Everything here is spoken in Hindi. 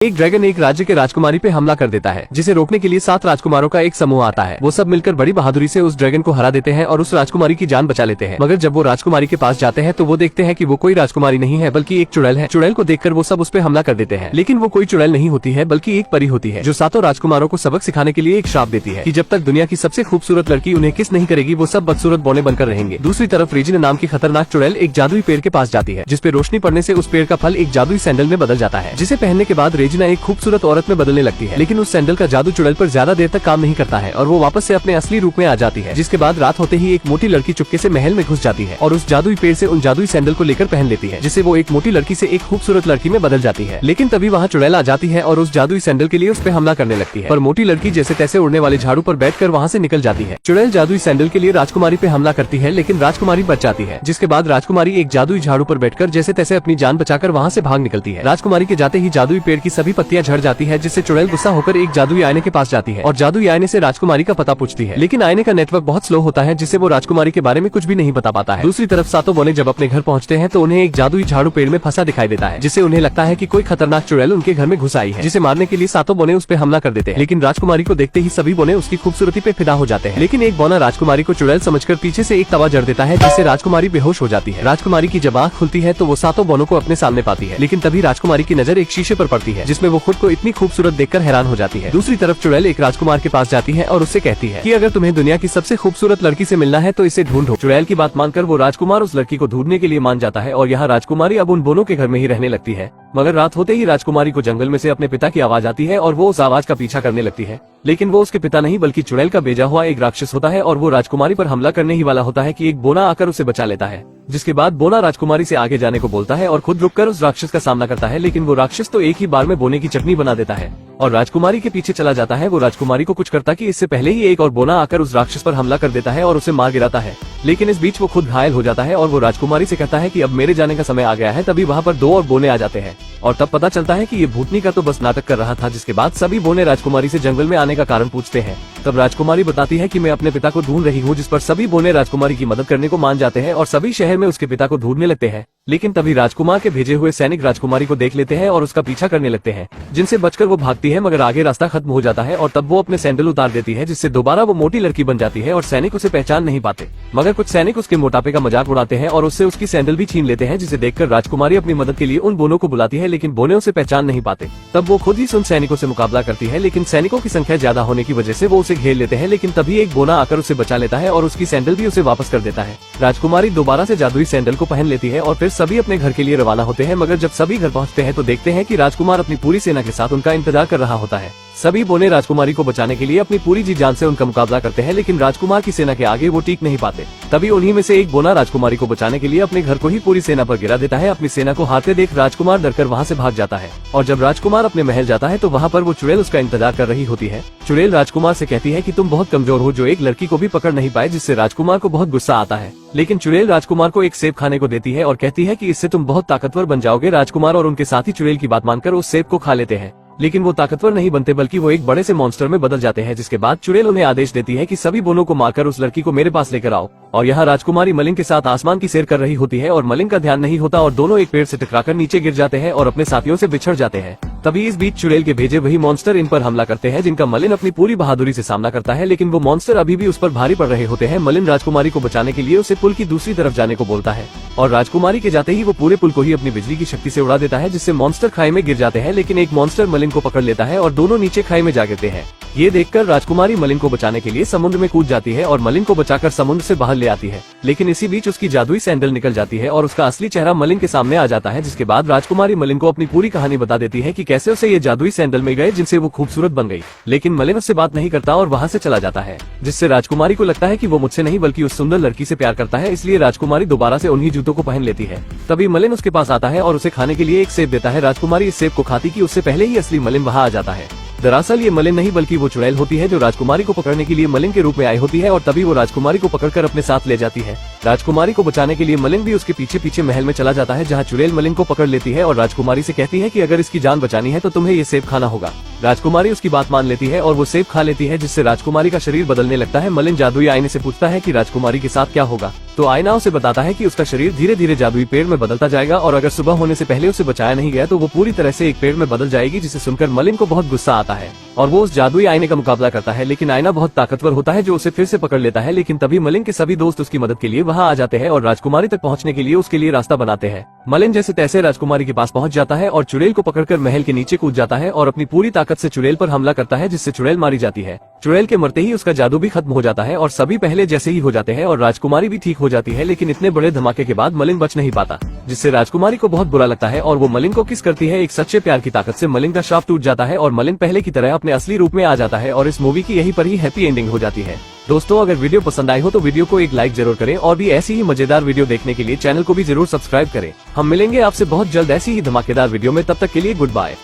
एक ड्रैगन एक राज्य के राजकुमारी पे हमला कर देता है, जिसे रोकने के लिए 7 राजकुमारों का एक समूह आता है। वो सब मिलकर बड़ी बहादुरी से उस ड्रैगन को हरा देते हैं और उस राजकुमारी की जान बचा लेते हैं। मगर जब वो राजकुमारी के पास जाते हैं तो वो देखते हैं कि वो कोई राजकुमारी नहीं है बल्कि एक चुड़ैल है। चुड़ैल को देखकर वो सब उस पे हमला कर देते हैं, लेकिन वो कोई चुड़ैल नहीं होती है बल्कि एक परी होती है, जो 7 राजकुमारों को सबक सिखाने के लिए एक श्राप देती है कि जब तक दुनिया की सबसे खूबसूरत लड़की उन्हें किस नहीं करेगी वो सब बदसूरत बौने बनकर रहेंगे। दूसरी तरफ रेजिना नाम की खतरनाक चुड़ैल एक जादुई पेड़ के पास जाती है, जिसपे रोशनी पड़ने से उस पेड़ का फल एक जादुई सैंडल में बदल जाता है, जिसे पहनने के बाद रेजिना एक खूबसूरत औरत में बदलने लगती है। लेकिन उस सैंडल का जादू चुड़ैल पर ज्यादा देर तक काम नहीं करता है और वो वापस से अपने असली रूप में आ जाती है। जिसके बाद रात होते ही एक मोटी लड़की चुपके से महल में घुस जाती है और उस जादुई पेड़ से उन जादुई सैंडल को लेकर पहन लेती है, जिससे वो एक मोटी लड़की से एक खूबसूरत लड़की में बदल जाती है। लेकिन तभी वहाँ चुड़ैल आ जाती है और उस जादुई सैंडल के लिए उस पे हमला करने लगती है, पर मोटी लड़की जैसे तैसे उड़ने वाले झाड़ू पर बैठकर वहाँ से निकल जाती है। चुड़ैल जादुई सैंडल के लिए राजकुमारी पे हमला करती है, लेकिन राजकुमारी बच जाती है। जिसके बाद राजकुमारी एक जादुई झाड़ू पर बैठकर जैसे तैसे अपनी जान बचाकर वहाँ से भाग निकलती है। राजकुमारी के जाते ही जादुई पेड़ की सभी पत्तियां झड़ जाती है, जिससे चुड़ैल गुस्सा होकर एक जादुई आईने के पास जाती है और जादुई आईने से राजकुमारी का पता पूछती है। लेकिन आईने का नेटवर्क बहुत स्लो होता है, जिससे वो राजकुमारी के बारे में कुछ भी नहीं बता पाता है। दूसरी तरफ सातों बोने जब अपने घर पहुँचते हैं तो उन्हें एक जादुई झाड़ू पेड़ में फंसा दिखाई देता है, जिससे उन्हें लगता है कि कोई खतरनाक चुड़ैल उनके घर में घुस आई है, जिसे मारने के लिए सातों बोने उस पे हमला कर देते हैं। लेकिन राजकुमारी को देखते ही सभी बोने उसकी खूबसूरती पे फिदा हो जाते हैं। लेकिन एक बोना राजकुमारी को चुड़ैल समझकर पीछे से एक तवा जड़ देता है, जिससे राजकुमारी बेहोश हो जाती है। राजकुमारी की जब आँख खुलती है तो वो सातों बोनों को अपने सामने पाती है, लेकिन तभी राजकुमारी की नजर एक शीशे पर पड़ती है, जिसमें वो खुद को इतनी खूबसूरत देखकर हैरान हो जाती है। दूसरी तरफ चुड़ैल एक राजकुमार के पास जाती है और उससे कहती है कि अगर तुम्हें दुनिया की सबसे खूबसूरत लड़की से मिलना है तो इसे ढूंढो। चुड़ैल की बात मानकर वो राजकुमार उस लड़की को ढूंढने के लिए मान जाता है और यहाँ राजकुमारी अब उन बोनों के घर में ही रहने लगती है। मगर रात होते ही राजकुमारी को जंगल में से अपने पिता की आवाज आती है और वो उस आवाज का पीछा करने लगती है, लेकिन वो उसके पिता नहीं बल्कि चुड़ैल का भेजा हुआ एक राक्षस होता है और वो राजकुमारी पर हमला करने ही वाला होता है कि एक बोना आकर उसे बचा लेता है। जिसके बाद बोना राजकुमारी से आगे जाने को बोलता है और खुद रुककर उस राक्षस का सामना करता है, लेकिन वो राक्षस तो एक ही बार में बोने की चटनी बना देता है और राजकुमारी के पीछे चला जाता है। वो राजकुमारी को कुछ करता कि इससे पहले ही एक और बोना आकर उस राक्षस पर हमला कर देता है और उसे मार गिराता है, लेकिन इस बीच वो खुद घायल हो जाता है और वो राजकुमारी से कहता है कि अब मेरे जाने का समय आ गया है। तभी वहाँ पर 2 और बोने आ जाते हैं और तब पता चलता है कि ये भूतनी का तो बस नाटक कर रहा था। जिसके बाद सभी बोने राजकुमारी से जंगल में आने का कारण पूछते हैं। तब राजकुमारी बताती है कि मैं अपने पिता को ढूंढ रही हूँ, जिस पर सभी बोने राजकुमारी की मदद करने को मान जाते हैं और सभी शहर में उसके पिता को ढूंढने लगते हैं। लेकिन तभी राजकुमार के भेजे हुए सैनिक राजकुमारी को देख लेते हैं और उसका पीछा करने लगते हैं, जिनसे बचकर वो भागती है, मगर आगे रास्ता खत्म हो जाता है और तब वो अपने सैंडल उतार देती है, जिससे दोबारा वो मोटी लड़की बन जाती है और सैनिक उसे पहचान नहीं पाते। मगर कुछ सैनिक उसके मोटापे का मजाक उड़ाते हैं और उससे उसकी सैंडल भी छीन लेते हैं, जिसे देखकर राजकुमारी अपनी मदद के लिए उन बोनों को बुलाती है, लेकिन बोने उसे पहचान नहीं पाते। तब वो खुद ही उन सैनिकों से मुकाबला करती है, लेकिन सैनिकों की संख्या ज्यादा होने की वजह से वो उसे घेर लेते हैं। लेकिन तभी एक बोना आकर उसे बचा लेता है और उसकी सैंडल भी उसे वापस कर देता है। राजकुमारी दोबारा से जादुई सैंडल को पहन लेती है और फिर सभी अपने घर के लिए रवाना होते हैं। मगर जब सभी घर पहुंचते हैं तो देखते हैं कि राजकुमार अपनी पूरी सेना के साथ उनका इंतजार कर रहा होता है। सभी बोने राजकुमारी को बचाने के लिए अपनी पूरी जी जान से उनका मुकाबला करते हैं, लेकिन राजकुमार की सेना के आगे वो टिक नहीं पाते। तभी उन्हीं में से एक बोना राजकुमारी को बचाने के लिए अपने घर को ही पूरी सेना पर गिरा देता है। अपनी सेना को हारते देख राजकुमार डरकर वहाँ से भाग जाता है और जब राजकुमार अपने महल जाता है तो वहाँ पर वो चुड़ैल उसका इंतजार कर रही होती है। चुड़ैल राजकुमार से कहती है कि तुम बहुत कमजोर हो, जो एक लड़की को भी पकड़ नहीं पाए, जिससे राजकुमार को बहुत गुस्सा आता है। लेकिन चुड़ैल राजकुमार को एक सेब खाने को देती है और कहती है कि इससे तुम बहुत ताकतवर बन जाओगे। राजकुमार और उनके साथी चुड़ैल की बात मानकर उस सेब को खा लेते हैं, लेकिन वो ताकतवर नहीं बनते बल्कि वो एक बड़े से मॉन्स्टर में बदल जाते हैं। जिसके बाद चुड़ैल उन्हें आदेश देती है कि सभी बोनों को मारकर उस लड़की को मेरे पास लेकर आओ। और यहाँ राजकुमारी मलिंग के साथ आसमान की सैर कर रही होती है और मलिंग का ध्यान नहीं होता और दोनों एक पेड़ से टकराकर नीचे गिर जाते हैं और अपने साथियों से बिछड़ जाते हैं। तभी इस बीच चुड़ैल के भेजे वही मॉन्स्टर इन पर हमला करते हैं, जिनका मलिन अपनी पूरी बहादुरी से सामना करता है, लेकिन वो मॉन्स्टर अभी भी उस पर भारी पड़ रहे होते हैं। मलिन राजकुमारी को बचाने के लिए उसे पुल की दूसरी तरफ जाने को बोलता है और राजकुमारी के जाते ही वो पूरे पुल को ही अपनी बिजली की शक्ति से उड़ा देता है, जिससे मॉन्स्टर खाई में गिर जाते हैं। लेकिन एक मॉन्स्टर मलिन को पकड़ लेता है और दोनों नीचे खाई में जा गिरते हैं। ये देखकर राजकुमारी मलिन को बचाने के लिए समुद्र में कूद जाती है और मलिन को बचाकर समुद्र से बाहर ले आती है। लेकिन इसी बीच उसकी जादुई सैंडल निकल जाती है और उसका असली चेहरा मलिन के सामने आ जाता है। जिसके बाद राजकुमारी मलिन को अपनी पूरी कहानी बता देती है कि कैसे उसे ये जादुई सैंडल मिल गए, जिनसे वो खूबसूरत बन गई। लेकिन मलिन उससे बात नहीं करता और वहाँ से चला जाता है, जिससे राजकुमारी को लगता है कि वो मुझसे नहीं बल्कि उस सुंदर लड़की से प्यार करता है। इसलिए राजकुमारी दोबारा से उन्हीं जूतों को पहन लेती है। तभी मलिन उसके पास आता है और उसे खाने के लिए एक सेब देता है। राजकुमारी इस सेब को खाती कि उससे पहले ही असली मलिन वहाँ आ जाता है। दरअसल ये मलिन नहीं बल्कि वो चुड़ैल होती है, जो राजकुमारी को पकड़ने के लिए मलिन के रूप में आई होती है और तभी वो राजकुमारी को पकड़कर अपने साथ ले जाती है। राजकुमारी को बचाने के लिए मलिन भी उसके पीछे पीछे महल में चला जाता है, जहाँ चुड़ैल मलिन को पकड़ लेती है और राजकुमारी से कहती है कि अगर इसकी जान बचानी है तो तुम्हें ये सेब खाना होगा। राजकुमारी उसकी बात मान लेती है और वो सेब खा लेती है, जिससे राजकुमारी का शरीर बदलने लगता है। मलिन जादुई आईने से पूछता है कि राजकुमारी के साथ क्या होगा, तो आईना उसे बताता है कि उसका शरीर धीरे धीरे जादुई पेड़ में बदलता जाएगा और अगर सुबह होने से पहले उसे बचाया नहीं गया तो वो पूरी तरह से एक पेड़ में बदल जाएगी। जिसे सुनकर मलिन को बहुत गुस्सा आता है और वो उस जादुई आईने का मुकाबला करता है, लेकिन आईना बहुत ताकतवर होता है जो उसे फिर से पकड़ लेता है। लेकिन तभी मलिन के सभी दोस्त उसकी मदद के लिए वहाँ आ जाते हैं और राजकुमारी तक पहुँचने के लिए उसके लिए रास्ता बनाते हैं। मलिन जैसे तैसे राजकुमारी के पास पहुँच जाता है और चुड़ैल को पकड़कर महल के नीचे कूद जाता है और अपनी पूरी ताकत से चुड़ैल पर हमला करता है, जिससे चुड़ैल मारी जाती है। चुड़ैल के मरते ही उसका जादू भी खत्म हो जाता है और सभी पहले जैसे ही हो जाते हैं और राजकुमारी भी ठीक हो जाती है। लेकिन इतने बड़े धमाके के बाद मलिन बच नहीं पाता, जिससे राजकुमारी को बहुत बुरा लगता है और वो मलिन को किस करती है। एक सच्चे प्यार की ताकत से मलिन का श्राप टूट जाता है और मलिन पहले की तरह अपने असली रूप में आ जाता है और इस मूवी की यहीं पर ही हैप्पी एंडिंग हो जाती है। दोस्तों, अगर वीडियो पसंद आई हो तो वीडियो को एक लाइक जरूर करें और भी ऐसी ही मजेदार वीडियो देखने के लिए चैनल को भी जरूर सब्सक्राइब करें। हम मिलेंगे आपसे बहुत जल्द ऐसी ही धमाकेदार वीडियो में, तब तक के लिए गुड बाय।